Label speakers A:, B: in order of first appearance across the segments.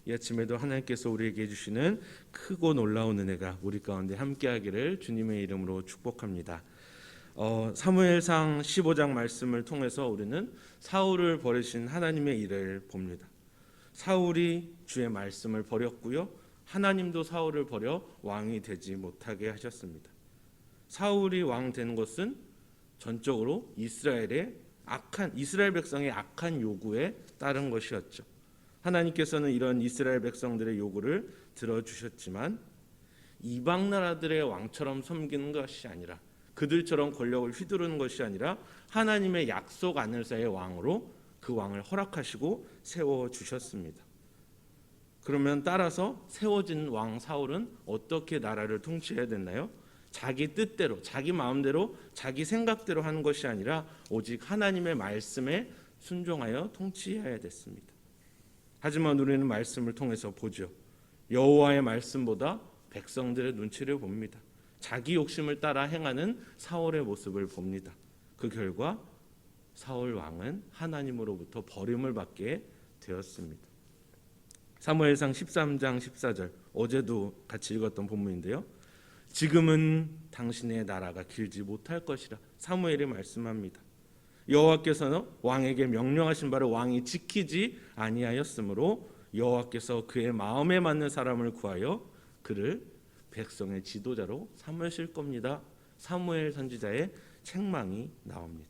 A: 이 아침에도 하나님께서 우리에게 주시는 크고 놀라운 은혜가 우리 가운데 함께하기를 주님의 이름으로 축복합니다. 사무엘상 15장 말씀을 통해서 우리는 사울을 버리신 하나님의 일을 봅니다. 사울이 주의 말씀을 버렸고요, 하나님도 사울을 버려 왕이 되지 못하게 하셨습니다. 사울이 왕 되는 것은 전적으로 이스라엘 백성의 악한 요구에 따른 것이었죠. 하나님께서는 이런 이스라엘 백성들의 요구를 들어주셨지만 이방 나라들의 왕처럼 섬기는 것이 아니라, 그들처럼 권력을 휘두르는 것이 아니라 하나님의 약속 안에서의 왕으로 그 왕을 허락하시고 세워주셨습니다. 그러면 따라서 세워진 왕 사울은 어떻게 나라를 통치해야 됐나요? 자기 뜻대로, 자기 마음대로, 자기 생각대로 하는 것이 아니라 오직 하나님의 말씀에 순종하여 통치해야 됐습니다. 하지만 우리는 말씀을 통해서 보죠. 여호와의 말씀보다 백성들의 눈치를 봅니다. 자기 욕심을 따라 행하는 사울의 모습을 봅니다. 그 결과 사울 왕은 하나님으로부터 버림을 받게 되었습니다. 사무엘상 13장 14절, 어제도 같이 읽었던 본문인데요. 지금은 당신의 나라가 길지 못할 것이라 사무엘이 말씀합니다. 여호와께서는 왕에게 명령하신 바를 왕이 지키지 아니하였으므로 여호와께서 그의 마음에 맞는 사람을 구하여 그를 백성의 지도자로 삼으실 겁니다. 사무엘 선지자의 책망이 나옵니다.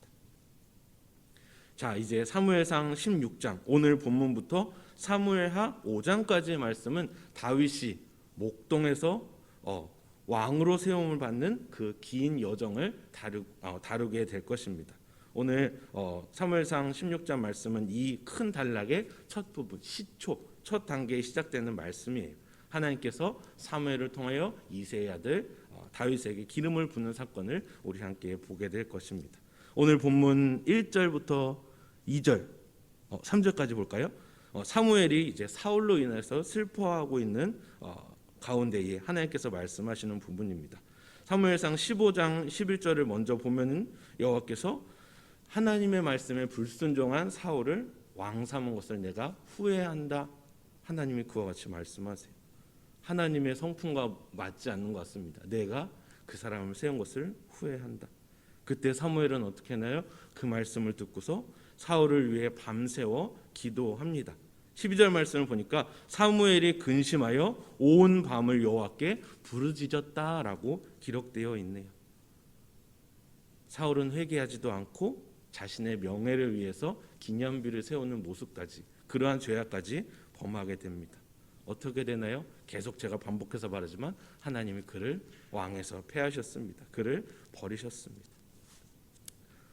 A: 자, 이제 사무엘상 16장, 오늘 본문부터 사무엘하 5장까지의 말씀은 다윗이 목동에서 왕으로 세움을 받는 그 긴 여정을 다루게 될 것입니다. 오늘 사무엘상 16장 말씀은 이 큰 단락의 첫 부분, 시초, 첫 단계에 시작되는 말씀이에요. 하나님께서 사무엘을 통하여 이새의 아들 다윗에게 기름을 붓는 사건을 우리 함께 보게 될 것입니다. 오늘 본문 1절부터 2절, 3절까지 볼까요? 사무엘이 이제 사울로 인해서 슬퍼하고 있는 가운데에 하나님께서 말씀하시는 부분입니다. 사무엘상 15장 11절을 먼저 보면은 여호와께서 하나님의 말씀에 불순종한 사울을 왕 삼은 것을 내가 후회한다. 하나님이 그와 같이 말씀하세요. 하나님의 성품과 맞지 않는 것 같습니다. 내가 그 사람을 세운 것을 후회한다. 그때 사무엘은 어떻게 하나요? 그 말씀을 듣고서 사울을 위해 밤새워 기도합니다. 12절 말씀을 보니까 사무엘이 근심하여 온 밤을 여호와께 부르짖었다라고 기록되어 있네요. 사울은 회개하지도 않고 자신의 명예를 위해서 기념비를 세우는 모습까지, 그러한 죄악까지 범하게 됩니다. 어떻게 되나요? 계속 제가 반복해서 말하지만 하나님이 그를 왕에서 패하셨습니다. 그를 버리셨습니다.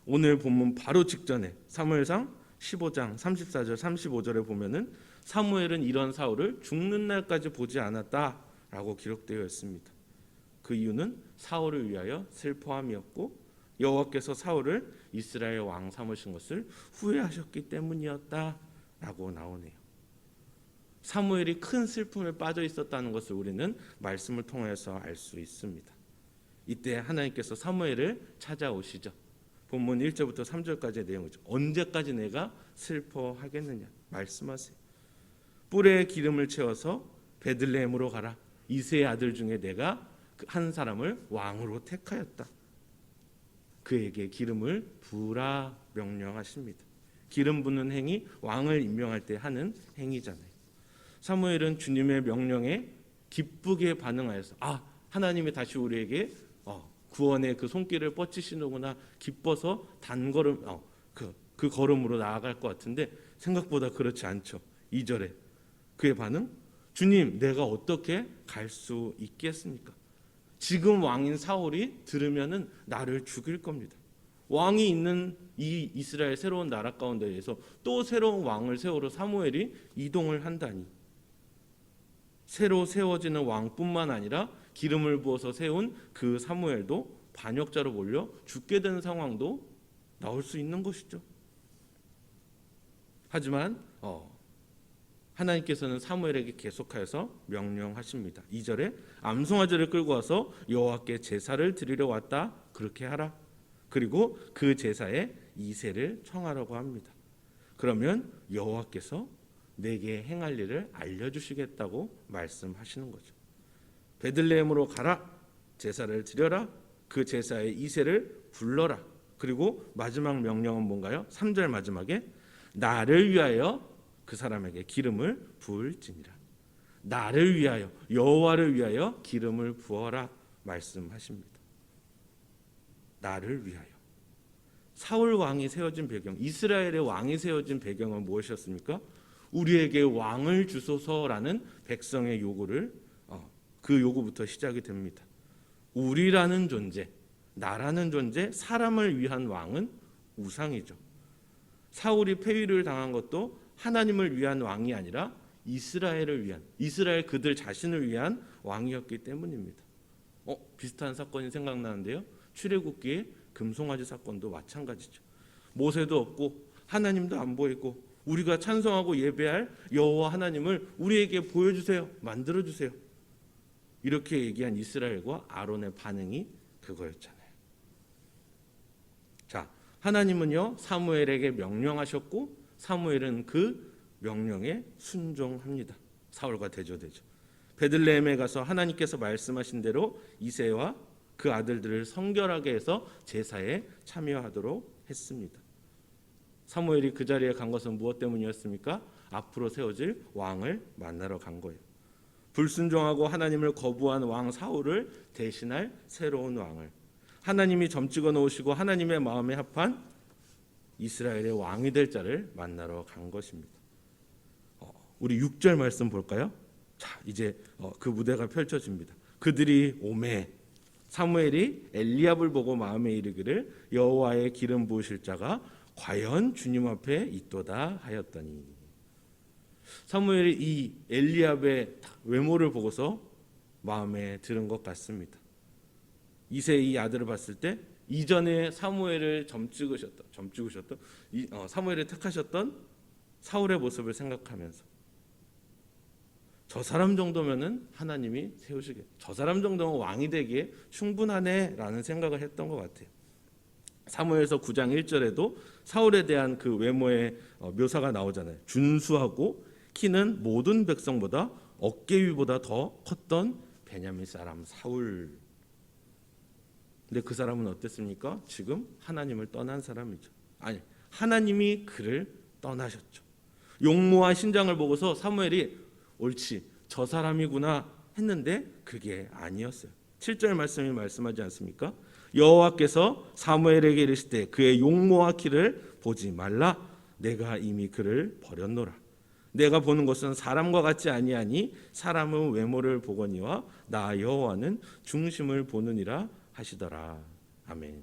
A: 오늘 본문 바로 직전에 사무엘상 15장 34절 35절에 보면은 사무엘은 이런 사울을 죽는 날까지 보지 않았다라고 기록되어 있습니다. 그 이유는 사울을 위하여 슬퍼함이었고 여호와께서 사울을 이스라엘 왕 삼으신 것을 후회하셨기 때문이었다라고 나오네요. 사무엘이 큰 슬픔에 빠져 있었다는 것을 우리는 말씀을 통해서 알 수 있습니다. 이때 하나님께서 사무엘을 찾아오시죠. 본문 1절부터 3절까지의 내용이죠. 언제까지 내가 슬퍼하겠느냐 말씀하세요. 뿔에 기름을 채워서 베들레헴으로 가라. 이새의 아들 중에 내가 한 사람을 왕으로 택하였다. 그에게 기름을 부으라 명령하십니다. 기름 붓는 행위, 왕을 임명할 때 하는 행위잖아요. 사무엘은 주님의 명령에 기쁘게 반응하여서 하나님이 다시 우리에게 구원의 그 손길을 뻗치시는구나 기뻐서 단걸음 그 걸음으로 나아갈 것 같은데 생각보다 그렇지 않죠. 2절에 그의 반응, 주님 내가 어떻게 갈 수 있겠습니까? 지금 왕인 사울이 들으면은 나를 죽일 겁니다. 왕이 있는 이 이스라엘 새로운 나라 가운데에서 또 새로운 왕을 세우러 사무엘이 이동을 한다니, 새로 세워지는 왕뿐만 아니라 기름을 부어서 세운 그 사무엘도 반역자로 몰려 죽게 되는 상황도 나올 수 있는 것이죠. 하지만 하나님께서는 사무엘에게 계속하여서 명령하십니다. 2절에 암송아지를 끌고 와서 여호와께 제사를 드리려 왔다. 그렇게 하라. 그리고 그 제사에 이새를 청하라고 합니다. 그러면 여호와께서 내게 행할 일을 알려주시겠다고 말씀하시는 거죠. 베들레헴으로 가라, 제사를 드려라, 그 제사의 이새를 불러라. 그리고 마지막 명령은 뭔가요? 3절 마지막에 나를 위하여 그 사람에게 기름을 부을지니라. 나를 위하여, 여호와를 위하여 기름을 부어라 말씀하십니다. 나를 위하여. 사울 왕이 세워진 배경, 이스라엘의 왕이 세워진 배경은 무엇이었습니까? 우리에게 왕을 주소서라는 백성의 요구를 그 요구부터 시작이 됩니다. 우리라는 존재, 나라는 존재, 사람을 위한 왕은 우상이죠. 사울이 폐위를 당한 것도 하나님을 위한 왕이 아니라 이스라엘을 위한, 이스라엘 그들 자신을 위한 왕이었기 때문입니다. 비슷한 사건이 생각나는데요. 출애굽기의 금송아지 사건도 마찬가지죠. 모세도 없고 하나님도 안 보이고 우리가 찬송하고 예배할 여호와 하나님을 우리에게 보여주세요, 만들어주세요. 이렇게 얘기한 이스라엘과 아론의 반응이 그거였잖아요. 자, 하나님은요 사무엘에게 명령하셨고 사무엘은 그 명령에 순종합니다. 사울과 대조되죠. 베들레헴에 가서 하나님께서 말씀하신 대로 이새와 그 아들들을 성결하게 해서 제사에 참여하도록 했습니다. 사무엘이 그 자리에 간 것은 무엇 때문이었습니까? 앞으로 세워질 왕을 만나러 간 거예요. 불순종하고 하나님을 거부한 왕 사울을 대신할 새로운 왕을, 하나님이 점찍어 놓으시고 하나님의 마음에 합한 이스라엘의 왕이 될 자를 만나러 간 것입니다. 우리 6절 말씀 볼까요? 자, 이제 그 무대가 펼쳐집니다. 그들이 오매 사무엘이 엘리압을 보고 마음에 이르기를 여호와의 기름 부으실 자가 과연 주님 앞에 있도다 하였더니, 사무엘이 이 엘리압의 외모를 보고서 마음에 들은 것 같습니다. 이새의 아들을 봤을 때 이전에 사무엘을 점찍으셨던 사무엘을 택하셨던 사울의 모습을 생각하면서 저 사람 정도면은 하나님이 세우시게, 저 사람 정도면 왕이 되기에 충분하네라는 생각을 했던 것 같아요. 사무엘서 9장 1절에도 사울에 대한 그 외모의 묘사가 나오잖아요. 준수하고 키는 모든 백성보다 어깨 위보다 더 컸던 베냐민 사람 사울. 근데 그 사람은 어땠습니까? 지금 하나님을 떠난 사람이죠. 아니, 하나님이 그를 떠나셨죠. 용모와 신장을 보고서 사무엘이 옳지, 저 사람이구나 했는데 그게 아니었어요. 7절 말씀이 말씀하지 않습니까? 여호와께서 사무엘에게 이르실 때 그의 용모와 키를 보지 말라. 내가 이미 그를 버렸노라. 내가 보는 것은 사람과 같지 아니하니 사람은 외모를 보거니와 나 여호와는 중심을 보느니라 하시더라. 아멘.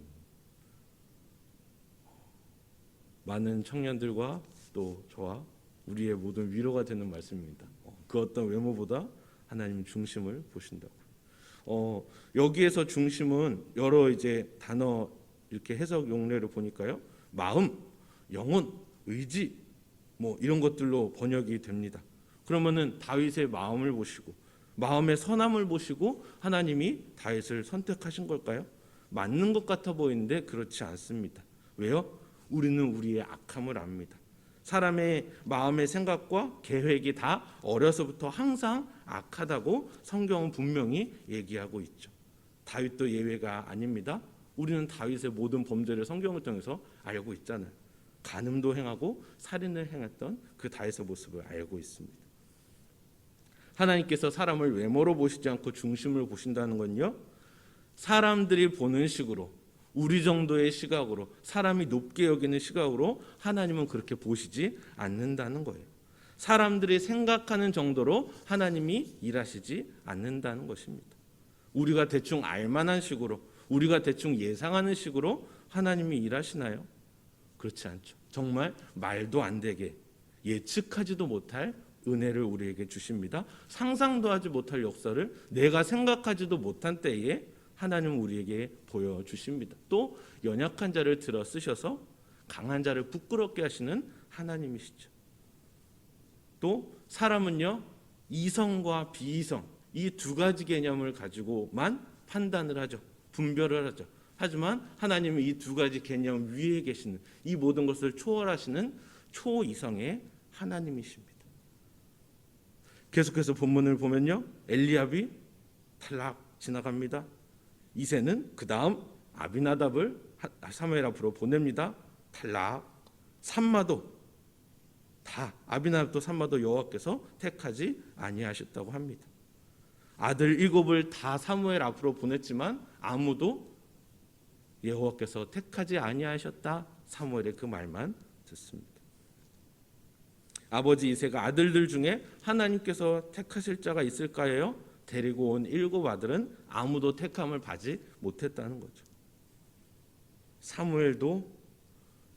A: 많은 청년들과 또 저와 우리의 모든 위로가 되는 말씀입니다. 그 어떤 외모보다 하나님 중심을 보신다고. 여기에서 중심은 여러 이제 단어 이렇게 해석 용례를 보니까요, 마음, 영혼, 의지 뭐 이런 것들로 번역이 됩니다. 그러면은 다윗의 마음을 보시고 마음의 선함을 보시고 하나님이 다윗을 선택하신 걸까요? 맞는 것 같아 보이는데 그렇지 않습니다. 왜요? 우리는 우리의 악함을 압니다. 사람의 마음의 생각과 계획이 다 어려서부터 항상 악하다고 성경은 분명히 얘기하고 있죠. 다윗도 예외가 아닙니다. 우리는 다윗의 모든 범죄를 성경을 통해서 알고 있잖아요. 간음도 행하고 살인을 행했던 그 다윗의 모습을 알고 있습니다. 하나님께서 사람을 외모로 보시지 않고 중심을 보신다는 건요, 사람들이 보는 식으로, 우리 정도의 시각으로, 사람이 높게 여기는 시각으로 하나님은 그렇게 보시지 않는다는 거예요. 사람들이 생각하는 정도로 하나님이 일하시지 않는다는 것입니다. 우리가 대충 알만한 식으로, 우리가 대충 예상하는 식으로 하나님이 일하시나요? 그렇지 않죠. 정말 말도 안 되게, 예측하지도 못할 은혜를 우리에게 주십니다. 상상도 하지 못할 역사를 내가 생각하지도 못한 때에 하나님은 우리에게 보여주십니다. 또 연약한 자를 들어 쓰셔서 강한 자를 부끄럽게 하시는 하나님이시죠. 또 사람은요, 이성과 비이성 이 두 가지 개념을 가지고만 판단을 하죠. 분별을 하죠. 하지만 하나님은 이 두 가지 개념 위에 계시는, 이 모든 것을 초월하시는 초이성의 하나님이십니다. 계속해서 본문을 보면요, 엘리압이 탈락 지나갑니다. 이새는 그 다음 아비나답을 사무엘 앞으로 보냅니다. 탈락. 삼마도 다 아비나답도 삼마도 여호와께서 택하지 아니하셨다고 합니다. 아들 7을 다 사무엘 앞으로 보냈지만 아무도 여호와께서 택하지 아니하셨다, 사무엘의 그 말만 듣습니다. 아버지 이새가 아들들 중에 하나님께서 택하실 자가 있을까요? 데리고 온 7 아들은 아무도 택함을 받지 못했다는 거죠. 사무엘도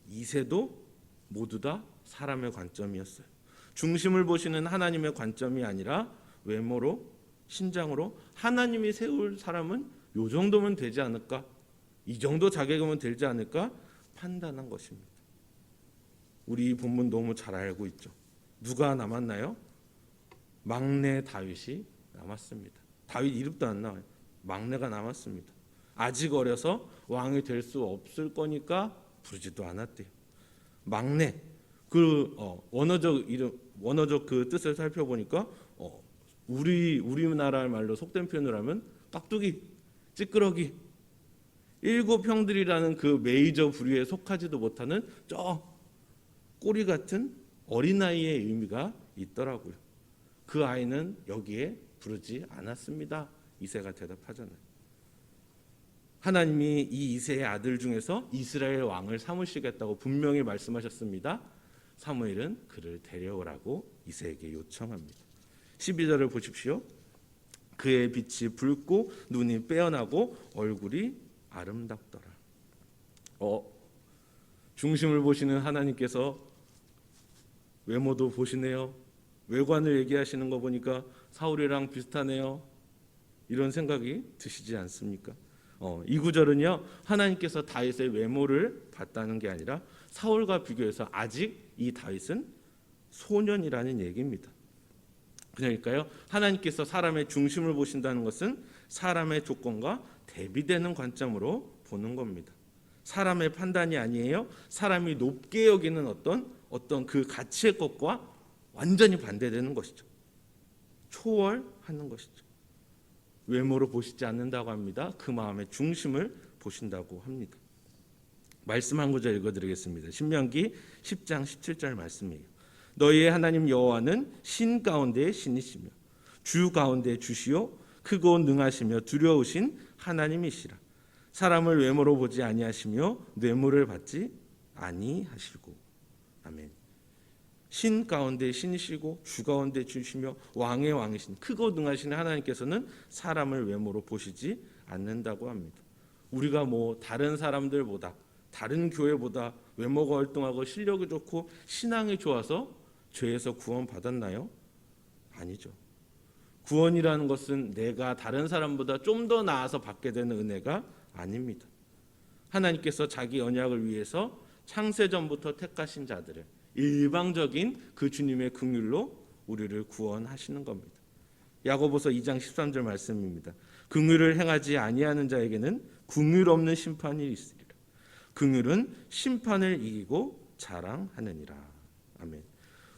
A: 이새도 모두 다 사람의 관점이었어요. 중심을 보시는 하나님의 관점이 아니라 외모로, 신장으로 하나님이 세울 사람은 요 정도면 되지 않을까, 이 정도 자격이면 되지 않을까 판단한 것입니다. 우리 이 본문 너무 잘 알고 있죠. 누가 남았나요? 막내 다윗이 남았습니다. 다윗 이름도 안 나와요. 막내가 남았습니다. 아직 어려서 왕이 될 수 없을 거니까 부르지도 않았대요. 막내, 그 원어적 그 뜻을 살펴보니까 우리나라 말로 속된 표현을 하면 깍두기, 찌끄러기, 7 형들이라는 그 메이저 부류에 속하지도 못하는 저 꼬리 같은 어린아이의 의미가 있더라고요. 그 아이는 여기에 부르지 않았습니다. 이새가 대답하잖아요. 하나님이 이 이새의 아들 중에서 이스라엘 왕을 삼으시겠다고 분명히 말씀하셨습니다. 사무엘은 그를 데려오라고 이새에게 요청합니다. 12절을 보십시오. 그의 빛이 붉고 눈이 빼어나고 얼굴이 아름답더라. 중심을 보시는 하나님께서 외모도 보시네요. 외관을 얘기하시는 거 보니까 사울이랑 비슷하네요. 이런 생각이 드시지 않습니까? 이 구절은요, 하나님께서 다윗의 외모를 봤다는 게 아니라 사울과 비교해서 아직 이 다윗은 소년이라는 얘기입니다. 그러니까요, 하나님께서 사람의 중심을 보신다는 것은 사람의 조건과 대비되는 관점으로 보는 겁니다. 사람의 판단이 아니에요. 사람이 높게 여기는 어떤 그 가치의 것과 완전히 반대되는 것이죠. 초월하는 것이죠. 외모로 보시지 않는다고 합니다. 그 마음의 중심을 보신다고 합니다. 말씀 한 구절 읽어드리겠습니다. 신명기 10장 17절 말씀이에요. 너희의 하나님 여호와는 신 가운데의 신이시며 주 가운데의 주시요 크고 능하시며 두려우신 하나님이시라. 사람을 외모로 보지 아니하시며 뇌물을 받지 아니하시고. 아멘. 신 가운데 신이시고 주 가운데 주시며 왕의 왕이신 크고 능하신 하나님께서는 사람을 외모로 보시지 않는다고 합니다. 우리가 뭐 다른 사람들보다, 다른 교회보다 외모가 월등하고 실력이 좋고 신앙이 좋아서 죄에서 구원 받았나요? 아니죠. 구원이라는 것은 내가 다른 사람보다 좀 더 나아서 받게 되는 은혜가 아닙니다. 하나님께서 자기 언약을 위해서 창세전부터 택하신 자들을 일방적인 그 주님의 긍휼로 우리를 구원하시는 겁니다. 야고보서 2장 13절 말씀입니다. 긍휼을 행하지 아니하는 자에게는 긍휼 없는 심판이 있으리라. 긍휼은 심판을 이기고 자랑하느니라. 아멘.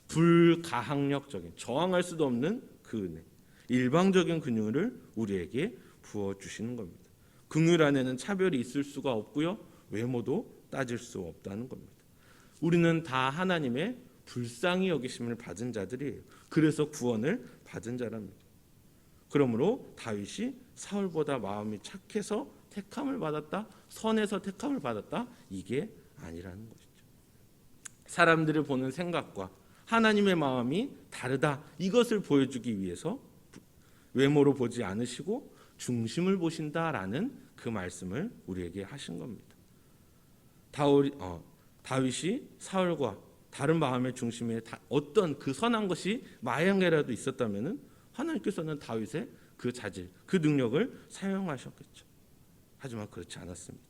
A: 불가항력적인, 저항할 수도 없는 그 은혜, 일방적인 긍휼을 우리에게 부어주시는 겁니다. 긍휼 안에는 차별이 있을 수가 없고요, 외모도 따질 수 없다는 겁니다. 우리는 다 하나님의 불쌍히 여기심을 받은 자들이에요. 그래서 구원을 받은 자랍니다. 그러므로 다윗이 사울보다 마음이 착해서 택함을 받았다, 선해서 택함을 받았다, 이게 아니라는 것이죠. 사람들이 보는 생각과 하나님의 마음이 다르다, 이것을 보여주기 위해서 외모로 보지 않으시고 중심을 보신다라는 그 말씀을 우리에게 하신 겁니다. 다윗이 사울과 다른 마음의 중심에 어떤 그 선한 것이 마향이라도 있었다면 하나님께서는 다윗의 그 자질, 그 능력을 사용하셨겠죠. 하지만 그렇지 않았습니다.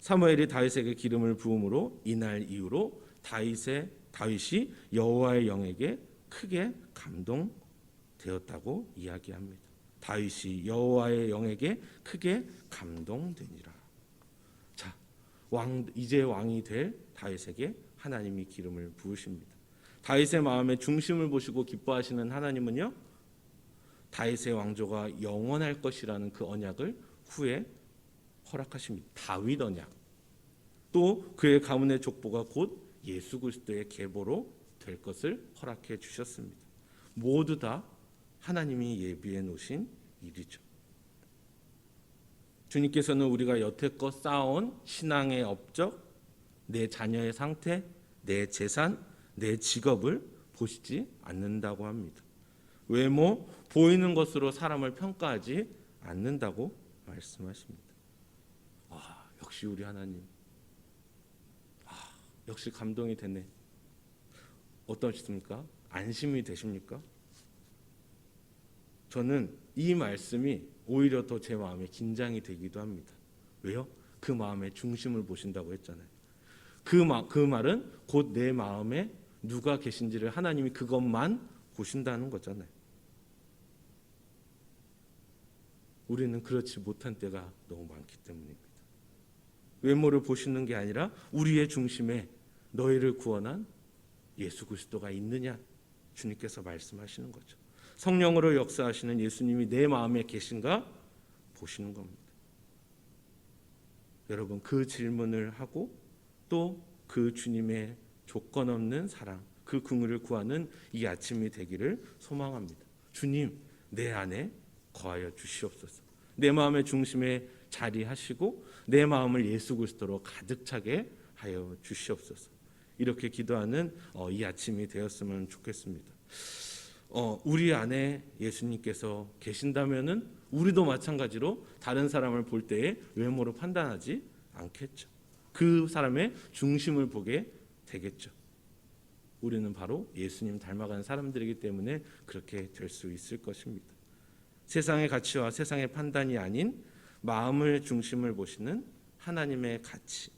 A: 사무엘이 다윗에게 기름을 부음으로 이날 이후로 다윗이 여호와의 영에게 크게 감동되었다고 이야기합니다. 다윗이 여호와의 영에게 크게 감동되니라. 자, 이제 왕이 될 다윗에게 하나님이 기름을 부으십니다. 다윗의 마음의 중심을 보시고 기뻐하시는 하나님은요, 다윗의 왕조가 영원할 것이라는 그 언약을 후에 허락하십니다. 다윗 언약. 또 그의 가문의 족보가 곧 예수 그리스도의 계보로 될 것을 허락해 주셨습니다. 모두 다 하나님이 예비해 놓으신 일이죠. 주님께서는 우리가 여태껏 쌓아온 신앙의 업적, 내 자녀의 상태, 내 재산, 내 직업을 보시지 않는다고 합니다. 외모, 보이는 것으로 사람을 평가하지 않는다고 말씀하십니다. 역시 우리 하나님. 역시 감동이 되네. 어떠십니까? 안심이 되십니까? 저는 이 말씀이 오히려 더 제 마음에 긴장이 되기도 합니다. 왜요? 그 마음의 중심을 보신다고 했잖아요. 그 말은 곧 내 마음에 누가 계신지를 하나님이 그것만 보신다는 거잖아요. 우리는 그렇지 못한 때가 너무 많기 때문입니다. 외모를 보시는 게 아니라 우리의 중심에 너희를 구원한 예수 그리스도가 있느냐, 주님께서 말씀하시는 거죠. 성령으로 역사하시는 예수님이 내 마음에 계신가 보시는 겁니다. 여러분, 그 질문을 하고 또 그 주님의 조건 없는 사랑, 그 긍휼을 구하는 이 아침이 되기를 소망합니다. 주님, 내 안에 거하여 주시옵소서. 내 마음의 중심에 자리하시고 내 마음을 예수 그리스도로 가득 차게 하여 주시옵소서. 이렇게 기도하는 이 아침이 되었으면 좋겠습니다. 우리 안에 예수님께서 계신다면은 우리도 마찬가지로 다른 사람을 볼 때에 외모로 판단하지 않겠죠. 그 사람의 중심을 보게 되겠죠. 우리는 바로 예수님 닮아가는 사람들이기 때문에 그렇게 될 수 있을 것입니다. 세상의 가치와 세상의 판단이 아닌 마음을 중심을 보시는 하나님의 가치,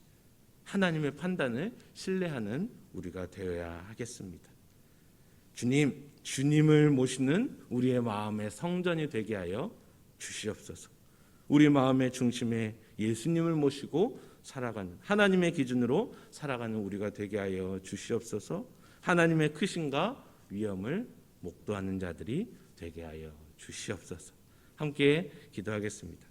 A: 하나님의 판단을 신뢰하는 우리가 되어야 하겠습니다. 주님을 모시는 우리의 마음의 성전이 되게 하여 주시옵소서. 우리 마음의 중심에 예수님을 모시고 살아가는, 하나님의 기준으로 살아가는 우리가 되게 하여 주시옵소서. 하나님의 크신과 위엄을 목도하는 자들이 되게 하여 주시옵소서. 함께 기도하겠습니다.